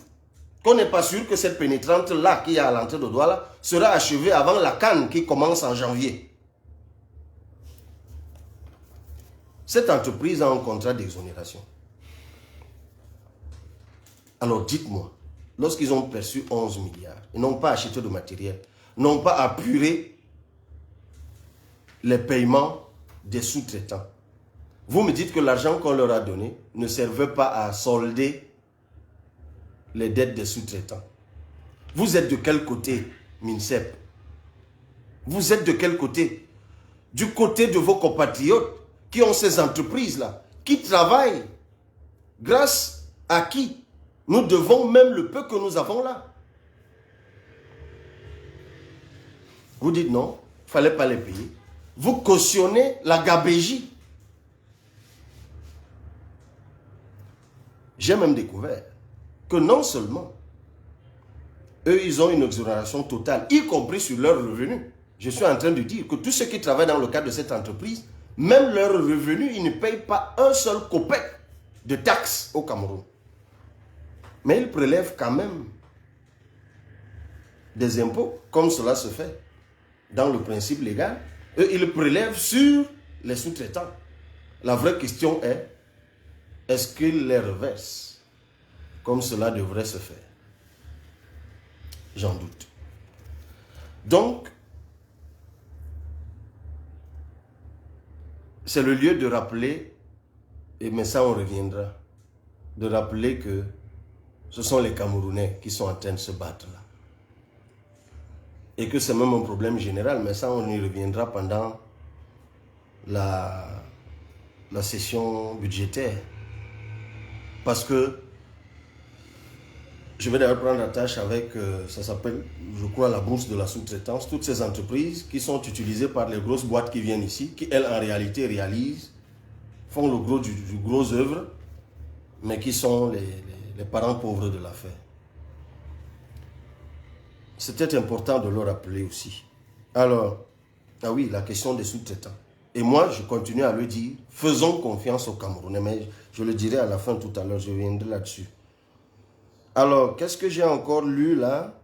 Qu'on n'est pas sûr que cette pénétrante-là qui est à l'entrée de Douala sera achevée avant la canne qui commence en janvier. Cette entreprise a un contrat d'exonération. Alors dites-moi, lorsqu'ils ont perçu 11 milliards, ils n'ont pas acheté de matériel, n'ont pas apuré les paiements des sous-traitants. Vous me dites que l'argent qu'on leur a donné ne servait pas à solder les dettes des sous-traitants. Vous êtes de quel côté, MINSEP? Vous êtes de quel côté? Du côté de vos compatriotes qui ont ces entreprises-là, qui travaillent, grâce à qui nous devons même le peu que nous avons là. Vous dites non, il ne fallait pas les payer. Vous cautionnez la gabégie. J'ai même découvert que non seulement eux, ils ont une exonération totale, y compris sur leurs revenus. Je suis en train de dire que tous ceux qui travaillent dans le cadre de cette entreprise, même leurs revenus, ils ne payent pas un seul copec de taxes au Cameroun. Mais ils prélèvent quand même des impôts, comme cela se fait dans le principe légal. Eux, ils prélèvent sur les sous-traitants. La vraie question est, est-ce qu'ils les reversent comme cela devrait se faire? J'en doute. Donc, c'est le lieu de rappeler, mais ça on reviendra, de rappeler que ce sont les Camerounais qui sont en train de se battre là. Et que c'est même un problème général, mais ça on y reviendra pendant la session budgétaire. Parce que Je vais d'ailleurs prendre attache avec, ça s'appelle, je crois, la bourse de la sous-traitance. Toutes ces entreprises qui sont utilisées par les grosses boîtes qui viennent ici, qui, elles, en réalité, réalisent, font le gros du gros œuvre, mais qui sont les parents pauvres de l'affaire. C'était important de le rappeler aussi. Alors, ah oui, la question des sous-traitants. Et moi, je continue à le dire, faisons confiance aux Camerounais, mais je le dirai à la fin tout à l'heure, je reviendrai là-dessus. Alors, qu'est-ce que j'ai encore lu là?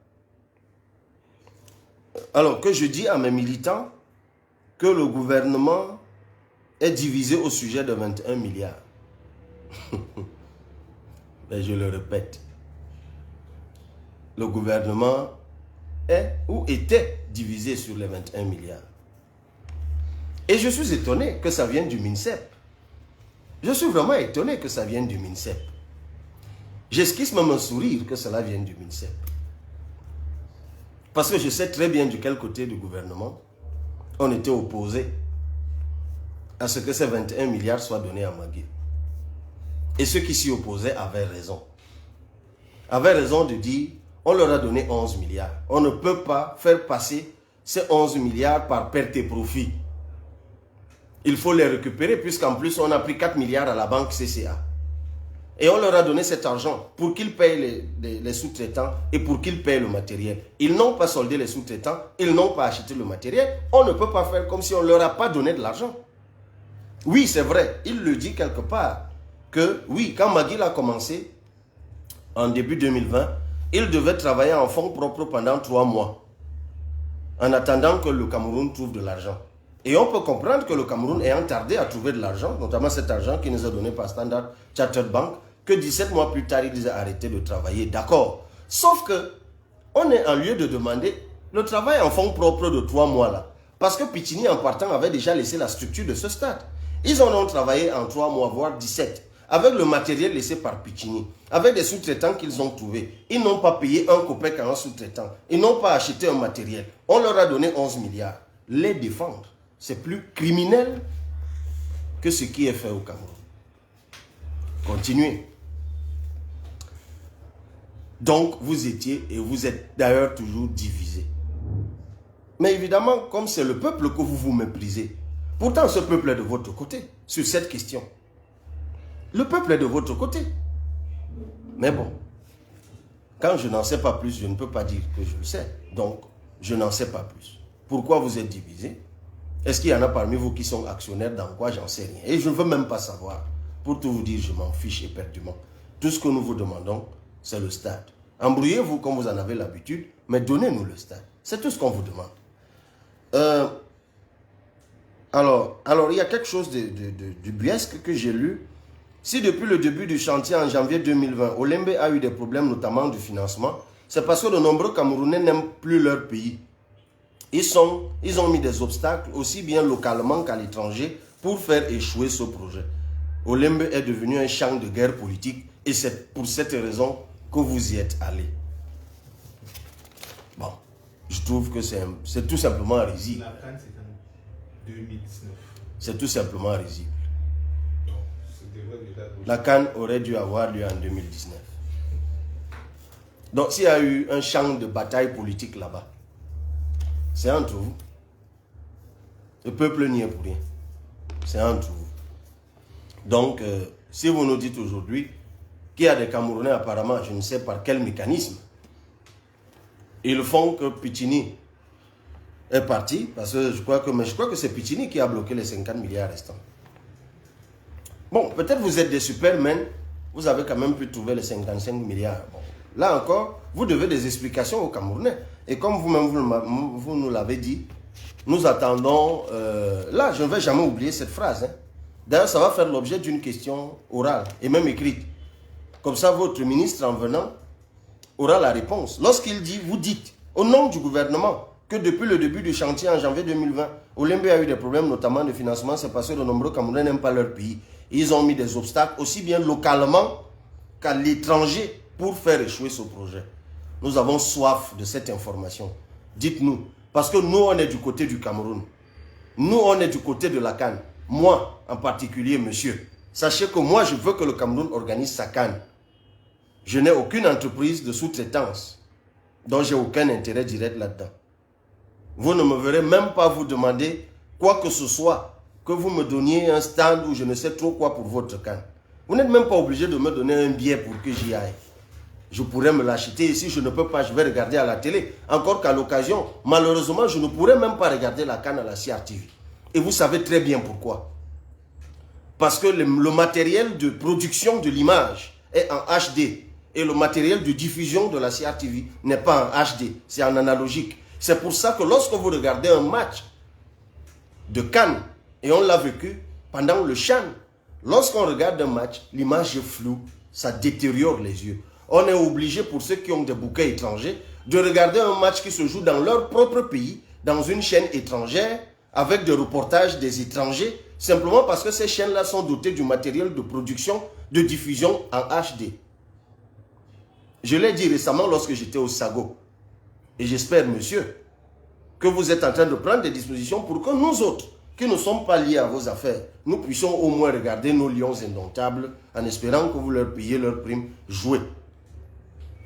Alors, que je dis à mes militants que le gouvernement est divisé au sujet de 21 milliards. Mais je le répète. Le gouvernement est ou était divisé sur les 21 milliards. Et je suis étonné que ça vienne du MINSEP. Je suis vraiment étonné que ça vienne du MINSEP. J'esquisse même un sourire que cela vienne du MINSEP. Parce que je sais très bien du quel côté du gouvernement on était opposé à ce que ces 21 milliards soient donnés à Magui. Et ceux qui s'y opposaient avaient raison. Avaient raison de dire, on leur a donné 11 milliards. On ne peut pas faire passer ces 11 milliards par perte et profit. Il faut les récupérer puisqu'en plus on a pris 4 milliards à la banque CCA. Et on leur a donné cet argent pour qu'ils payent les sous-traitants et pour qu'ils payent le matériel. Ils n'ont pas soldé les sous-traitants, ils n'ont pas acheté le matériel. On ne peut pas faire comme si on ne leur a pas donné de l'argent. Oui, c'est vrai, il le dit quelque part que oui, quand Magui a commencé en début 2020, il devait travailler en fonds propres pendant 3 mois en attendant que le Cameroun trouve de l'argent. Et on peut comprendre que le Cameroun ayant tardé à trouver de l'argent, notamment cet argent qui nous a donné par Standard Chartered Bank, que 17 mois plus tard, ils ont arrêté de travailler. D'accord. Sauf que, on est en lieu de demander le travail en fonds propres de 3 mois là. Parce que Pichini, en partant, avait déjà laissé la structure de ce stade. Ils en ont travaillé en 3 mois, voire 17, avec le matériel laissé par Pichini, avec des sous-traitants qu'ils ont trouvés. Ils n'ont pas payé un copec à un sous-traitant. Ils n'ont pas acheté un matériel. On leur a donné 11 milliards. Les défendre, c'est plus criminel que ce qui est fait au Cameroun. Continuez. Donc, vous étiez et vous êtes d'ailleurs toujours divisés. Mais évidemment, comme c'est le peuple que vous méprisez, pourtant ce peuple est de votre côté sur cette question. Le peuple est de votre côté. Mais bon, quand je n'en sais pas plus, je ne peux pas dire que je le sais. Donc, je n'en sais pas plus. Pourquoi vous êtes divisés? Est-ce qu'il y en a parmi vous qui sont actionnaires dans quoi? J'en sais rien. Et je ne veux même pas savoir. Pour tout vous dire, je m'en fiche éperdument. Tout ce que nous vous demandons, c'est le stade. Embrouillez-vous comme vous en avez l'habitude, mais donnez-nous le stade. C'est tout ce qu'on vous demande. Alors, il y a quelque chose de buesque que j'ai lu. Si depuis le début du chantier en janvier 2020, Olembe a eu des problèmes, notamment de financement, c'est parce que de nombreux Camerounais n'aiment plus leur pays. Ils ont mis des obstacles, aussi bien localement qu'à l'étranger, pour faire échouer ce projet. Olembe est devenu un champ de guerre politique et c'est pour cette raison que vous y êtes allé. Bon, je trouve que c'est tout simplement risible. La CAN, c'est en 2019. C'est tout simplement risible. Donc, c'était déjà... La CAN aurait dû avoir lieu en 2019. Donc, s'il y a eu un champ de bataille politique là-bas, c'est entre vous. Le peuple n'y est pour rien. C'est entre vous. Donc, si vous nous dites aujourd'hui qu'il y a des Camerounais, apparemment, je ne sais par quel mécanisme, ils font que Pichini est parti, parce que je crois que c'est Pichini qui a bloqué les 50 milliards restants. Bon, peut-être vous êtes des supermen, vous avez quand même pu trouver les 55 milliards. Bon, là encore, vous devez des explications aux Camerounais. Et comme vous-même, vous nous l'avez dit, nous attendons... là, je ne vais jamais oublier cette phrase. Hein. D'ailleurs, ça va faire l'objet d'une question orale et même écrite. Comme ça, votre ministre, en venant, aura la réponse. Lorsqu'il dit, vous dites, au nom du gouvernement, que depuis le début du chantier en janvier 2020, Olembe a eu des problèmes, notamment de financement, c'est parce que de nombreux Camerounais n'aiment pas leur pays. Ils ont mis des obstacles, aussi bien localement qu'à l'étranger, pour faire échouer ce projet. Nous avons soif de cette information. Dites-nous, parce que nous, on est du côté du Cameroun. Nous, on est du côté de la CAN. Moi, en particulier, monsieur, sachez que moi, je veux que le Cameroun organise sa CAN. Je n'ai aucune entreprise de sous-traitance, donc j'ai aucun intérêt direct là-dedans. Vous ne me verrez même pas vous demander quoi que ce soit, que vous me donniez un stand ou je ne sais trop quoi pour votre canne. Vous n'êtes même pas obligé de me donner un billet pour que j'y aille. Je pourrais me l'acheter et si je ne peux pas, je vais regarder à la télé. Encore qu'à l'occasion, malheureusement, je ne pourrais même pas regarder la canne à la CRTV. Et vous savez très bien pourquoi. Parce que le matériel de production de l'image est en HD. Et le matériel de diffusion de la CRTV n'est pas en HD, c'est en analogique. C'est pour ça que lorsque vous regardez un match de CAN, et on l'a vécu pendant le CHAN, lorsqu'on regarde un match, l'image est floue, ça détériore les yeux. On est obligé, pour ceux qui ont des bouquets étrangers, de regarder un match qui se joue dans leur propre pays, dans une chaîne étrangère, avec des reportages des étrangers, simplement parce que ces chaînes-là sont dotées du matériel de production, de diffusion en HD. Je l'ai dit récemment lorsque j'étais au Sago. Et j'espère, monsieur, que vous êtes en train de prendre des dispositions pour que nous autres, qui ne sommes pas liés à vos affaires, nous puissions au moins regarder nos lions indomptables en espérant que vous leur payiez leurs primes jouer.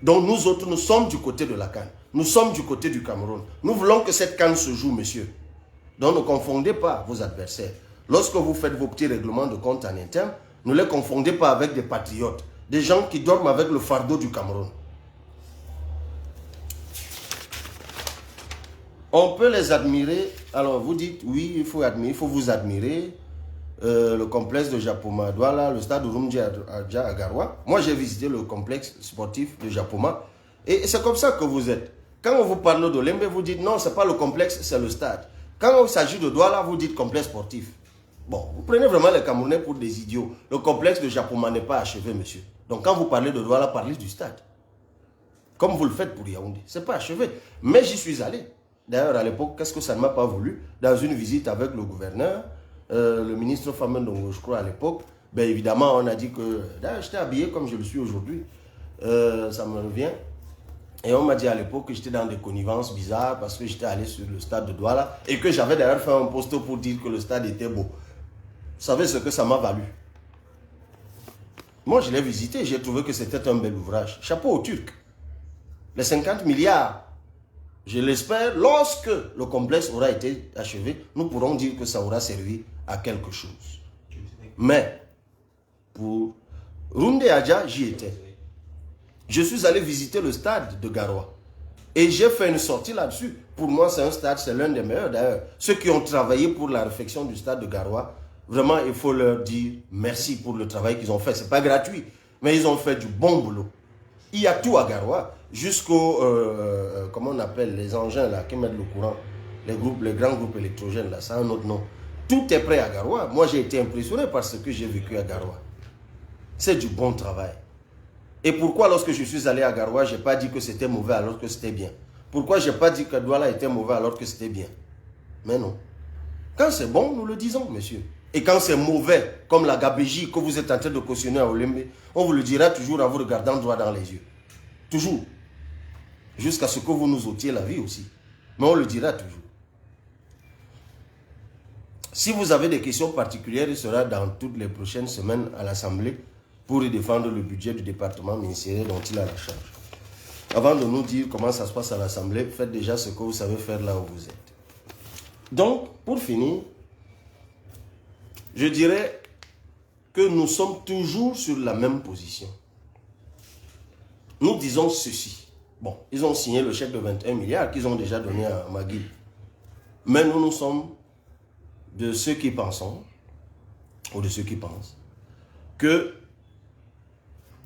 Donc nous autres, nous sommes du côté de la CAN. Nous sommes du côté du Cameroun. Nous voulons que cette CAN se joue, monsieur. Donc ne confondez pas vos adversaires. Lorsque vous faites vos petits règlements de compte en interne, ne les confondez pas avec des patriotes. Des gens qui dorment avec le fardeau du Cameroun. On peut les admirer. Alors vous dites, oui, il faut vous admirer. Le complexe de Japoma Douala, le stade de Rumji à Garoua. Moi, j'ai visité le complexe sportif de Japoma. Et c'est comme ça que vous êtes. Quand on vous parle de Lembe, vous dites non, ce n'est pas le complexe, c'est le stade. Quand il s'agit de Douala, vous dites complexe sportif. Bon, vous prenez vraiment les Camerounais pour des idiots. Le complexe de Japoma n'est pas achevé, monsieur. Donc quand vous parlez de Douala, parlez du stade. Comme vous le faites pour Yaoundé. Ce n'est pas achevé. Mais j'y suis allé. D'ailleurs, à l'époque, qu'est-ce que ça ne m'a pas voulu? Dans une visite avec le gouverneur, le ministre Famendongo, je crois, à l'époque, ben évidemment, on a dit que... D'ailleurs, j'étais habillé comme je le suis aujourd'hui. Ça me revient. Et on m'a dit à l'époque que j'étais dans des connivences bizarres parce que j'étais allé sur le stade de Douala et que j'avais d'ailleurs fait un post pour dire que le stade était beau. Vous savez ce que ça m'a valu? Moi, je l'ai visité, j'ai trouvé que c'était un bel ouvrage. Chapeau aux Turcs. Les 50 milliards, je l'espère, lorsque le complexe aura été achevé, nous pourrons dire que ça aura servi à quelque chose. Mais, pour Runde Adja, j'y étais. Je suis allé visiter le stade de Garoua. Et j'ai fait une sortie là-dessus. Pour moi, c'est un stade, c'est l'un des meilleurs d'ailleurs. Ceux qui ont travaillé pour la réfection du stade de Garoua, vraiment, il faut leur dire merci pour le travail qu'ils ont fait. Ce n'est pas gratuit, mais ils ont fait du bon boulot. Il y a tout à Garoua, jusqu'au, comment on appelle, les engins là, qui mettent le courant, les grands groupes électrogènes là, ça a un autre nom. Tout est prêt à Garoua. Moi, j'ai été impressionné par ce que j'ai vécu à Garoua. C'est du bon travail. Et pourquoi lorsque je suis allé à Garoua, je n'ai pas dit que c'était mauvais alors que c'était bien? Pourquoi je n'ai pas dit que Douala était mauvais alors que c'était bien? Mais non. Quand c'est bon, nous le disons, monsieur. Et quand c'est mauvais, comme la gabégie que vous êtes en train de cautionner à Olembe, on vous le dira toujours en vous regardant droit dans les yeux. Toujours. Jusqu'à ce que vous nous ôtiez la vie aussi. Mais on le dira toujours. Si vous avez des questions particulières, il sera dans toutes les prochaines semaines à l'Assemblée pour y défendre le budget du département ministériel dont il a la charge. Avant de nous dire comment ça se passe à l'Assemblée, faites déjà ce que vous savez faire là où vous êtes. Donc, pour finir, je dirais que nous sommes toujours sur la même position. Nous disons ceci. Bon, ils ont signé le chèque de 21 milliards qu'ils ont déjà donné à Magui. Mais nous sommes de ceux qui pensons, ou de ceux qui pensent, que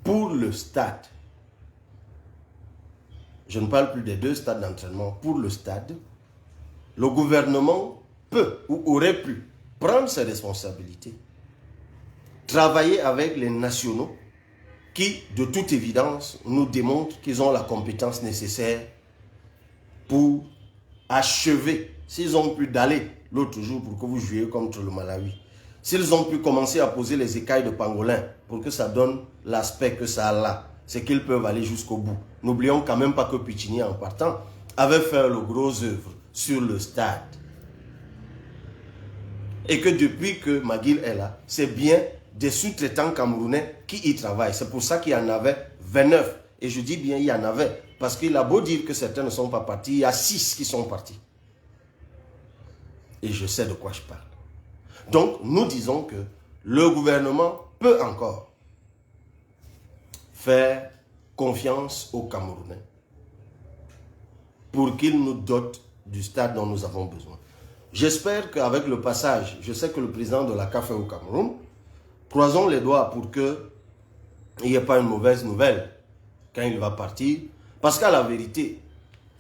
pour le stade, je ne parle plus des 2 stades d'entraînement, pour le stade, le gouvernement peut ou aurait pu prendre ses responsabilités, travailler avec les nationaux qui, de toute évidence, nous démontrent qu'ils ont la compétence nécessaire pour achever, s'ils ont pu d'aller l'autre jour pour que vous jouiez contre le Malawi, s'ils ont pu commencer à poser les écailles de pangolin pour que ça donne l'aspect que ça a là, c'est qu'ils peuvent aller jusqu'au bout. N'oublions quand même pas que Pichini, en partant, avait fait le gros œuvre sur le stade. Et que depuis que Maguil est là, c'est bien des sous-traitants camerounais qui y travaillent. C'est pour ça qu'il y en avait 29. Et je dis bien, il y en avait. Parce qu'il a beau dire que certains ne sont pas partis, il y a 6 qui sont partis. Et je sais de quoi je parle. Donc, nous disons que le gouvernement peut encore faire confiance aux Camerounais pour qu'ils nous dotent du stade dont nous avons besoin. J'espère qu'avec le passage, je sais que le président de la CAF est au Cameroun, croisons les doigts pour qu'il n'y ait pas une mauvaise nouvelle quand il va partir. Parce qu'à la vérité,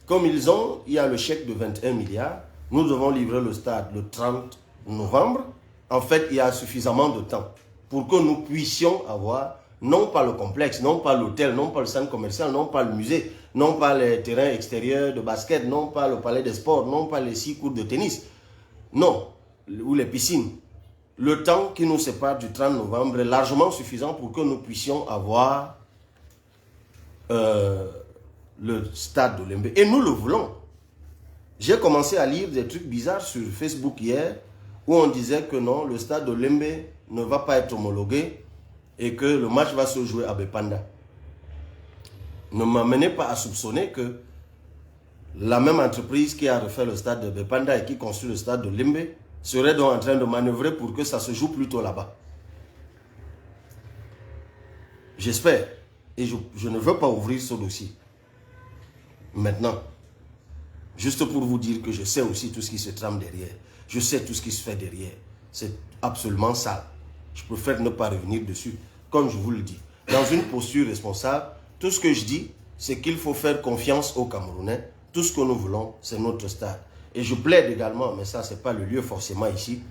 comme il y a le chèque de 21 milliards, nous devons livrer le stade le 30 novembre. En fait, il y a suffisamment de temps pour que nous puissions avoir, non pas le complexe, non pas l'hôtel, non pas le centre commercial, non pas le musée, non pas les terrains extérieurs de basket, non pas le palais des sports, non pas les 6 courts de tennis, non, ou les piscines. Le temps qui nous sépare du 30 novembre est largement suffisant pour que nous puissions avoir le stade de Lembe. Et nous le voulons. J'ai commencé à lire des trucs bizarres sur Facebook hier où on disait que non, le stade de Lembe ne va pas être homologué et que le match va se jouer à Bepanda. Ne m'amenez pas à soupçonner que la même entreprise qui a refait le stade de Bepanda et qui construit le stade de Lembe serait donc en train de manœuvrer pour que ça se joue plutôt là-bas. J'espère. Et je ne veux pas ouvrir ce dossier. Maintenant, juste pour vous dire que je sais aussi tout ce qui se trame derrière. Je sais tout ce qui se fait derrière. C'est absolument sale. Je préfère ne pas revenir dessus. Comme je vous le dis, dans une posture responsable, tout ce que je dis, c'est qu'il faut faire confiance aux Camerounais. Tout ce que nous voulons, c'est notre stade. Et je plaide également, mais ça, ce n'est pas le lieu forcément ici,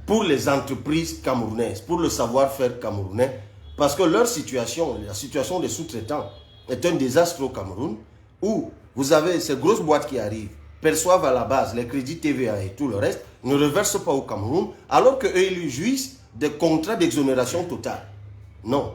pour les entreprises camerounaises, pour le savoir-faire camerounais, parce que leur situation, la situation des sous-traitants, est un désastre au Cameroun, où vous avez ces grosses boîtes qui arrivent, perçoivent à la base les crédits TVA et tout le reste, ne reversent pas au Cameroun, alors qu'eux, ils jouissent des contrats d'exonération totale. Non.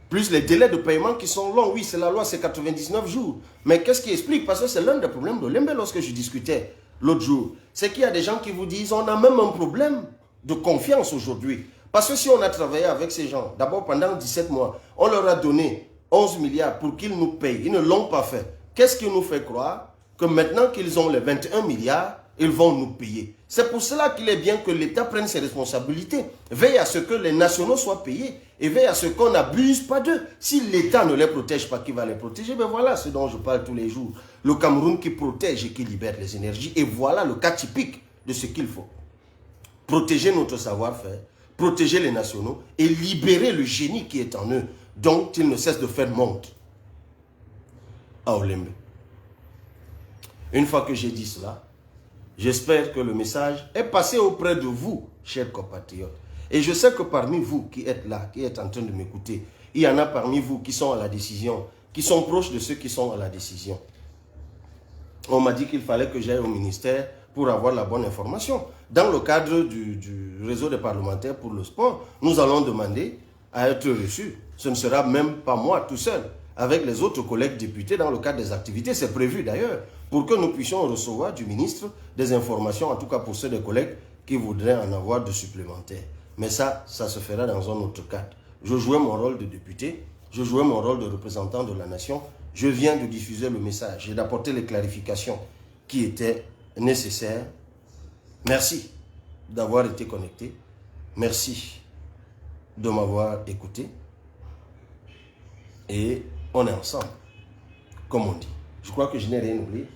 Plus les délais de paiement qui sont longs. Oui, c'est la loi, c'est 99 jours. Mais qu'est-ce qui explique? Parce que c'est l'un des problèmes de Lembe lorsque je discutais l'autre jour. C'est qu'il y a des gens qui vous disent on a même un problème de confiance aujourd'hui. Parce que si on a travaillé avec ces gens, d'abord pendant 17 mois, on leur a donné 11 milliards pour qu'ils nous payent. Ils ne l'ont pas fait. Qu'est-ce qui nous fait croire que maintenant qu'ils ont les 21 milliards, ils vont nous payer? C'est pour cela qu'il est bien que l'État prenne ses responsabilités, veille à ce que les nationaux soient payés et veille à ce qu'on n'abuse pas d'eux. Si l'État ne les protège pas, qui va les protéger? Ben voilà ce dont je parle tous les jours. Le Cameroun qui protège et qui libère les énergies. Et voilà le cas typique de ce qu'il faut. Protéger notre savoir-faire, protéger les nationaux et libérer le génie qui est en eux, dont ils ne cessent de faire montre à Olembe. Une fois que j'ai dit cela, j'espère que le message est passé auprès de vous, chers compatriotes. Et je sais que parmi vous qui êtes là, qui êtes en train de m'écouter, il y en a parmi vous qui sont à la décision, qui sont proches de ceux qui sont à la décision. On m'a dit qu'il fallait que j'aille au ministère pour avoir la bonne information. Dans le cadre du réseau des parlementaires pour le sport, nous allons demander à être reçus. Ce ne sera même pas moi tout seul, avec les autres collègues députés dans le cadre des activités. C'est prévu d'ailleurs, pour que nous puissions recevoir du ministre des informations, en tout cas pour ceux des collègues qui voudraient en avoir de supplémentaires. Mais ça se fera dans un autre cadre. Je jouais mon rôle de député, je jouais mon rôle de représentant de la nation. Je viens de diffuser le message et d'apporter les clarifications qui étaient nécessaires. Merci d'avoir été connecté. Merci de m'avoir écouté. Et on est ensemble, comme on dit. Je crois que je n'ai rien oublié.